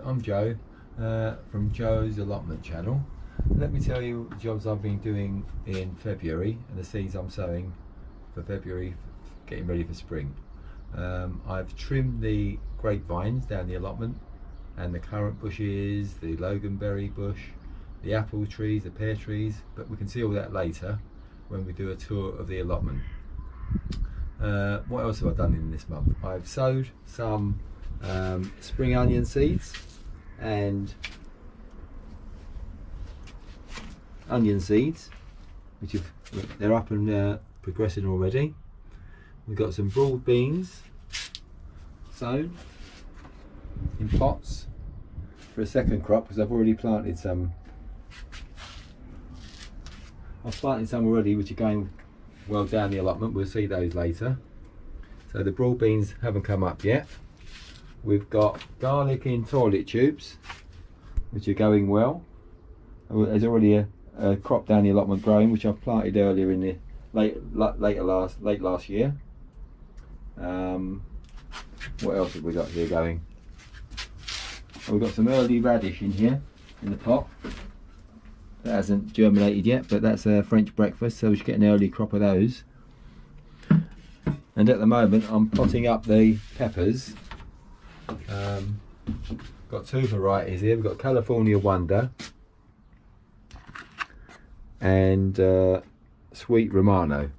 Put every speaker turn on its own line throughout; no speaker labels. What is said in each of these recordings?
I'm Joe from Joe's Allotment channel. Let me tell you the jobs I've been doing in February and the seeds I'm sowing for February, getting ready for spring. I've trimmed the grapevines down the allotment and the currant bushes, the loganberry bush, the apple trees, the pear trees, but we can see all that later when we do a tour of the allotment. What else have I done in this month? I've sowed some spring onion seeds and which they're up and progressing already. We've got some broad beans sown in pots for a second crop because I've already planted some. I've planted some already which are going well down the allotment. We'll see those later. So the broad beans haven't come up yet. We've got garlic in toilet tubes which are going well. There's already a crop down the allotment growing which I've planted earlier in the late last year. What else have we got here going? We've got some early radish in here in the pot. That hasn't germinated yet, but that's a French breakfast, so we should get an early crop of those. And at the moment I'm potting up the peppers. Got two varieties here. We've got California Wonder and Sweet Romano.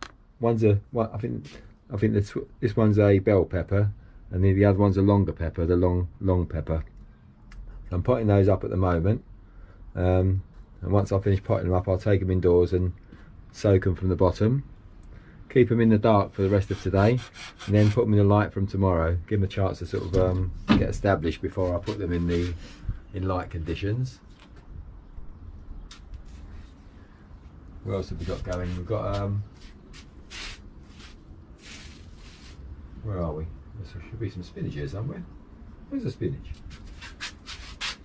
I think this one's a bell pepper, and then the other one's a longer pepper, the long pepper. So I'm potting those up at the moment, and once I finish potting them up, I'll take them indoors and soak them from the bottom. Keep them in the dark for the rest of today, and then put them in the light from tomorrow. Give them a chance to sort of get established before I put them in light conditions. What else have we got going? We've got where are we? There should be some spinach here somewhere. Where's the spinach?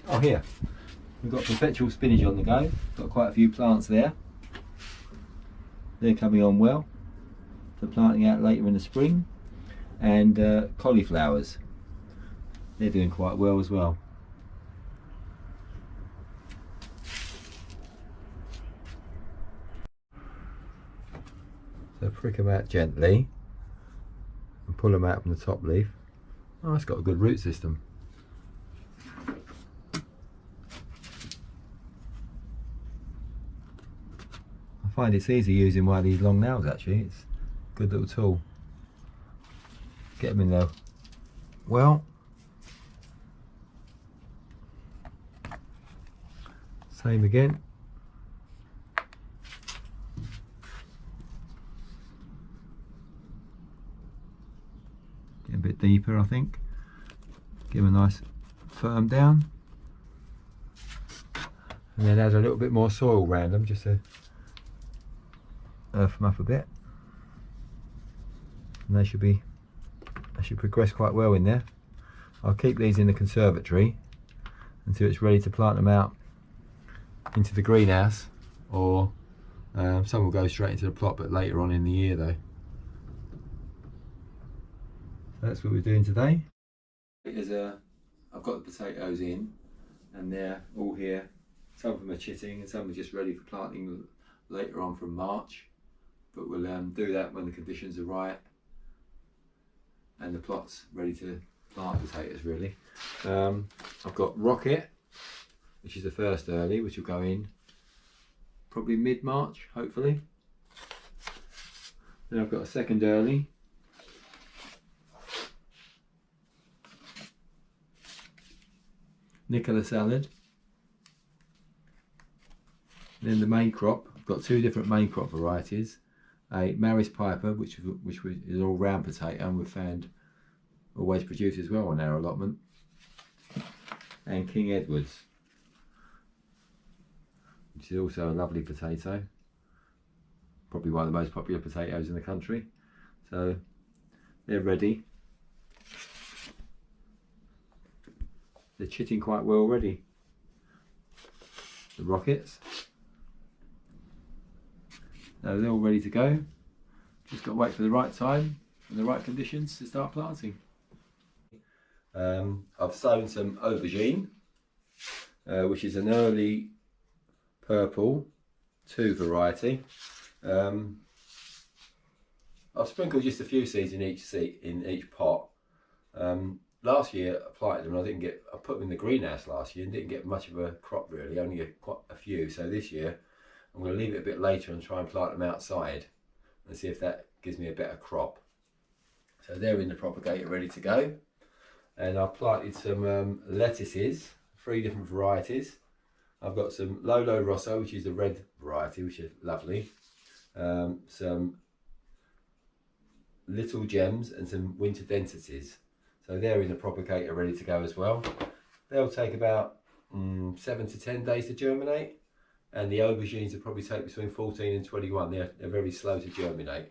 Oh, here. We've got perpetual spinach on the go. Got quite a few plants there. They're coming on well for planting out later in the spring. And cauliflowers. They're doing quite well as well. So prick them out gently and pull them out from the top leaf. Oh, it's got a good root system. I find it's easy using one of these long nails actually. It's a good little tool. Get them in there well. Same again. Get a bit deeper, I think. Give them a nice firm down. And then add a little bit more soil around them just to earth them up a bit. And they should progress quite well in there. I'll keep these in the conservatory until it's ready to plant them out into the greenhouse, or some will go straight into the plot, but later on in the year though. So that's what we're doing today. I've got the potatoes in and they're all here. Some of them are chitting and some are just ready for planting later on from March, but we'll do that when the conditions are right and the plot's ready to plant potatoes really. I've got Rocket, which is the first early, which will go in probably mid-March, hopefully. Then I've got a second early. Nicola salad. And then the main crop, I've got two different main crop varieties. A Maris Piper, which is all round potato, and we've found always produces well on our allotment. And King Edward's, which is also a lovely potato. Probably one of the most popular potatoes in the country. So they're ready. They're chitting quite well already. The rockets. So they're all ready to go. Just got to wait for the right time and the right conditions to start planting. I've sown some aubergine which is an early purple 2 variety. I've sprinkled just a few seeds in each pot. Last year I planted them and I put them in the greenhouse last year and didn't get much of a crop really, only quite a few. So this year I'm going to leave it a bit later and try and plant them outside and see if that gives me a better crop. So they're in the propagator ready to go. And I've planted some lettuces, 3 different varieties. I've got some Lolo Rosso, which is the red variety, which is lovely. Some Little Gems and some Winter Densities. So they're in the propagator ready to go as well. They'll take about 7 to 10 days to germinate. And the aubergines will probably take between 14 and 21. They're very slow to germinate.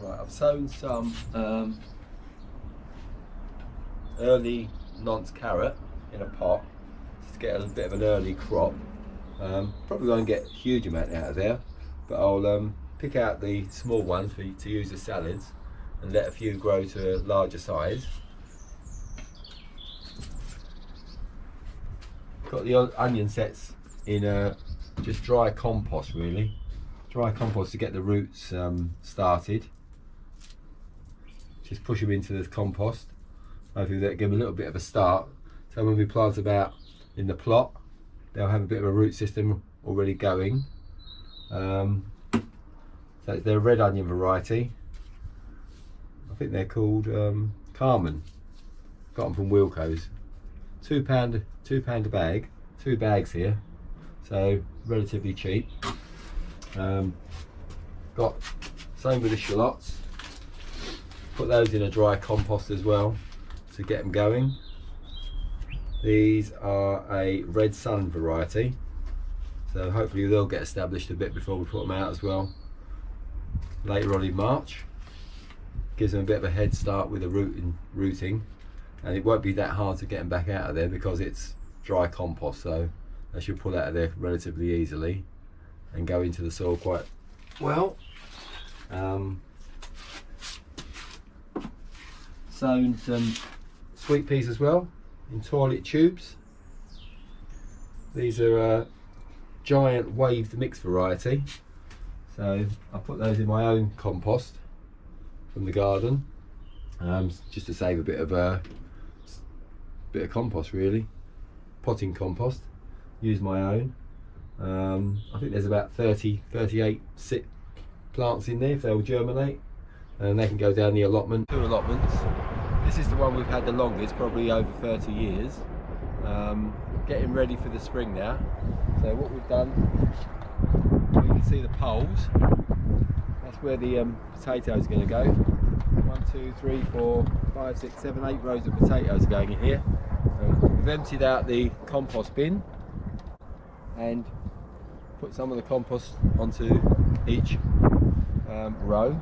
Right, I've sown some early nonce carrot in a pot to get a bit of an early crop. Probably won't get a huge amount out of there, but I'll pick out the small ones to use as salads and let a few grow to a larger size. Got the onion sets in just dry compost really. Dry compost to get the roots started. Just push them into the compost. Hopefully that'll give them a little bit of a start. So when we plant about in the plot, they'll have a bit of a root system already going. So they're a red onion variety. I think they're called Carmen. Got them from Wilco's. £2 a bag. 2 bags here. So relatively cheap. Got same with the shallots. Put those in a dry compost as well to get them going. These are a Red Sun variety, so hopefully they'll get established a bit before we put them out as well later on in March. Gives them a bit of a head start with the rooting, and it won't be that hard to get them back out of there because it's dry compost, so they should pull out of there relatively easily and go into the soil quite well. Sown some sweet peas as well in toilet tubes. These are a giant waved mix variety, so I put those in my own compost from the garden, just to save a bit of compost really, potting compost. Use my own. I think there's about 38 plants in there if they'll germinate, and they can go down the allotment. 2 allotments. This is the one we've had the longest, probably over 30 years. Getting ready for the spring now. So what we've done, you can see the poles. That's where the potatoes are going to go. 1, 2, 3, 4, 5, 6, 7, 8 rows of potatoes going in here. We've emptied out the compost bin and put some of the compost onto each row.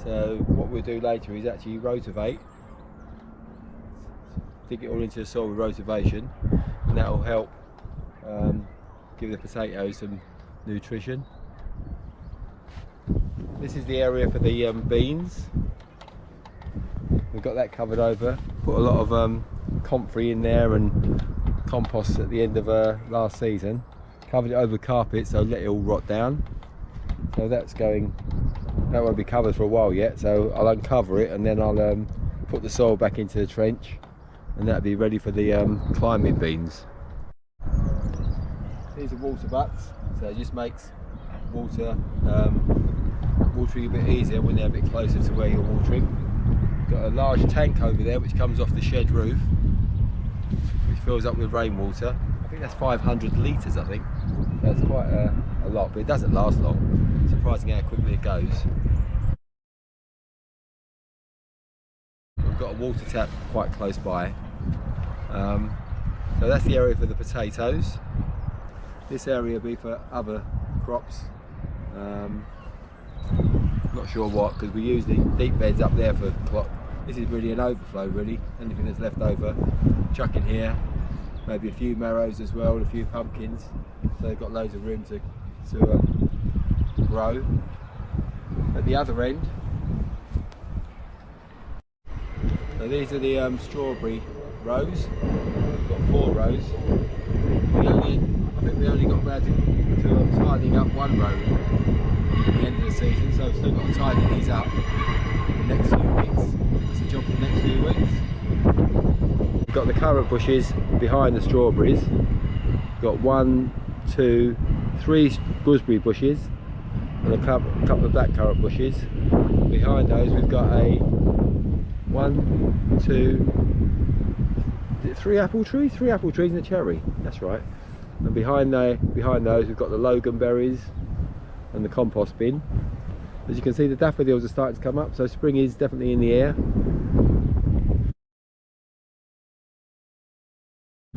So what we'll do later is actually rotivate, dig it all into the soil with rotivation, and that will help give the potatoes some nutrition. This is the area for the beans. We've got that covered over. Put a lot of comfrey in there and compost at the end of last season. Covered it over carpet, so let it all rot down. So that's going. That won't be covered for a while yet, so I'll uncover it and then I'll put the soil back into the trench, and that'll be ready for the climbing beans. These are water butts, so it just makes watering a bit easier when they're a bit closer to where you're watering. Got a large tank over there which comes off the shed roof, which fills up with rainwater. I think that's 500 litres, I think. That's quite a lot, but it doesn't last long. Surprising how quickly it goes. We've got a water tap quite close by. So that's the area for the potatoes. This area will be for other crops. Not sure what, because we use the deep beds up there for plot. This is really an overflow really. Anything that's left over, chuck in here. Maybe a few marrows as well, and a few pumpkins. So they've got loads of room to grow. At the other end, So these are the strawberry rows. We've got 4 rows. I think we only got round to tidying up 1 row at the end of the season, so we've still got to tidy these up the next few weeks. That's the job for the next few weeks. We've got the currant bushes behind the strawberries. We've got 1, 2, 3 gooseberry bushes and a couple of black currant bushes. Behind those we've got a 1, 2, 3 apple trees? 3 apple trees and a cherry, that's right. And behind those we've got the logan berries and the compost bin. As you can see, the daffodils are starting to come up, so spring is definitely in the air.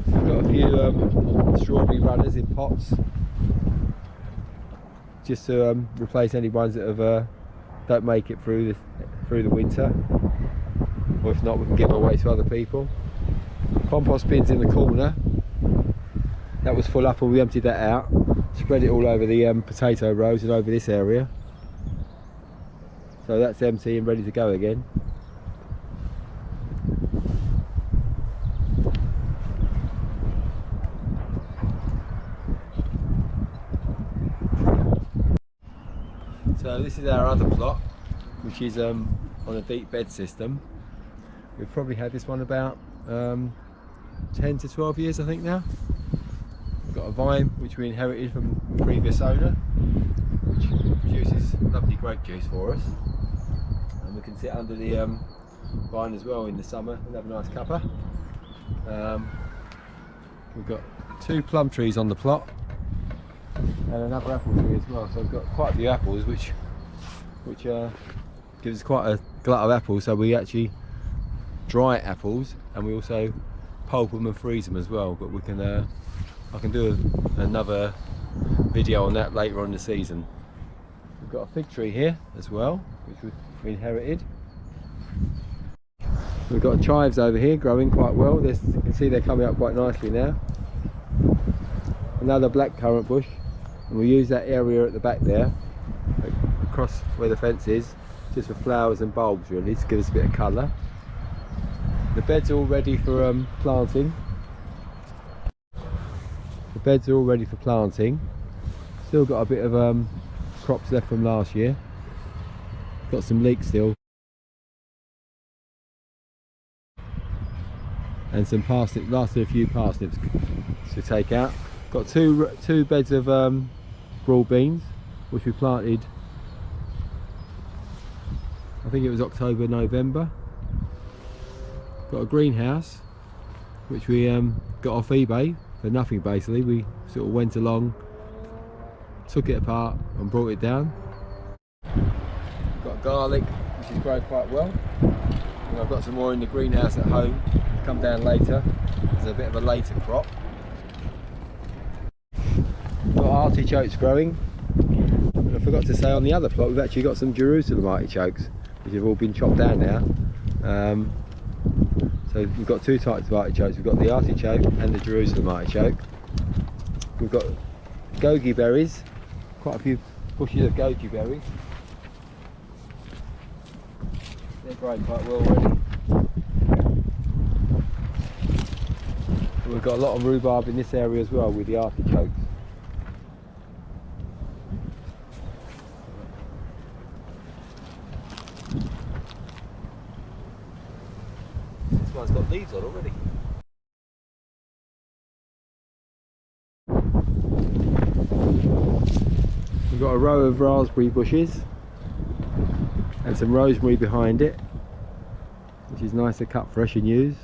We've got a few strawberry runners in pots, just to replace any ones that have don't make it through the winter, or if not, we can give them away to other people. Compost bins in the corner. That was full up and we emptied that out. Spread it all over the potato rows and over this area. So that's empty and ready to go again. So this is our other plot, which is on a deep bed system. We've probably had this one about 10 to 12 years, I think now. We've got a vine which we inherited from the previous owner, which produces lovely grape juice for us, and we can sit under the vine as well in the summer and have a nice cuppa. We've got 2 plum trees on the plot and another apple tree as well, so we've got quite a few apples, which gives us quite a glut of apples. So we actually dry apples and we also pulp them and freeze them as well, but we can I can do another video on that later on in the season. We've got a fig tree here as well, which we inherited. We've got chives over here growing quite well. You can see they're coming up quite nicely now. Another black currant bush, and we use that area at the back there, across where the fence is, just for flowers and bulbs really, to give us a bit of colour. The beds are all ready for planting. The beds are all ready for planting. Still got a bit of crops left from last year. Got some leeks still. And some parsnips, lasted a few parsnips to take out. Got two beds of broad beans, which we planted, I think it was October, November. Got a greenhouse, which we got off eBay for nothing basically. We sort of went along, took it apart and brought it down. Got garlic, which is growing quite well. And I've got some more in the greenhouse at home, come down later. There's a bit of a later crop. Got artichokes growing. And I forgot to say, on the other plot we've actually got some Jerusalem artichokes, which have all been chopped down now. So we've got 2 types of artichokes. We've got the artichoke and the Jerusalem artichoke. We've got goji berries, quite a few bushes of goji berries. They're growing quite well already. We've got a lot of rhubarb in this area as well with the artichokes. This one's got leaves on already. We've got a row of raspberry bushes and some rosemary behind it, which is nice to cut fresh and use.